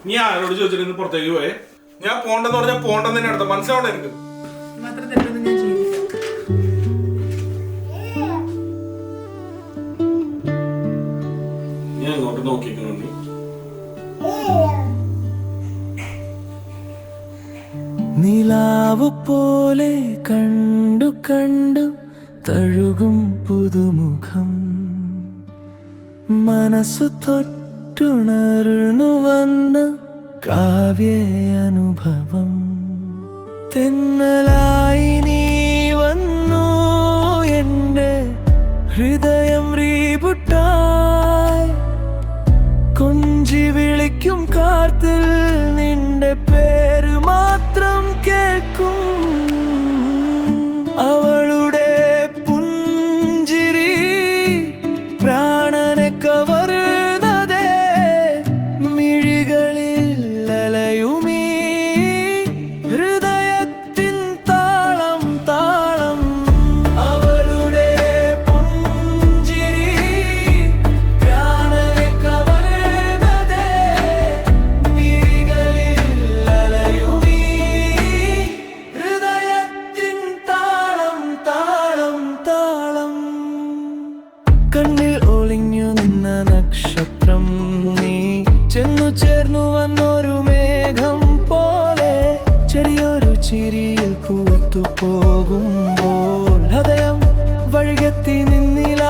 നീ ആരോട് ചോദിച്ചിട്ട് ഇന്ന് പുറത്തേക്ക് പോയേ? ഞാൻ പോണ്ടെന്ന് പറഞ്ഞാൽ പോണ്ടെന്ന് തന്നെ അടുത്ത മനസ്സിലാവണം എനിക്ക്. ഞാൻ അങ്ങോട്ട് നോക്കിക്കുന്നുണ്ട്. നിലാവ് പോലെ കണ്ടു കണ്ടു തഴുകും പുതുമുഖം, മനസ്സു തൊട്ടുണർന്നു വന്ന കാവ്യ അനുഭവം. തെന്നലായി നീ വന്നു എൻ്റെ ഹൃദയം റീബുട്ടായി, കൊഞ്ചി വിളിക്കും കാർത്തിൽ നിന്റെ പേര് മാത്രം കേൾക്കും. അവളുടെ പുഞ്ചിരി പ്രാണനെ കവർന്നതേ, മിഴികളിൽ അലയുമീ ഹൃദയത്തിൻ താളം താളം. അവളുടെ പുഞ്ചിരി പ്രാണനെ കവർന്നതേ, മിഴികളിൽ അലയുമീ ഹൃദയത്തിൻ താളം താളം താളം. കണ്ണിൽ ഒളിഞ്ഞു നിന്ന നക്ഷത്രം നീ, ചെന്നു ചേർന്നു വന്നൊരു മേഘം പോലെ, ചെറിയൊരു ചിരിയിൽ പൂത്തു പോകുമ്പോൾ ഹൃദയം വഴികെത്തി നിന്നില്ല.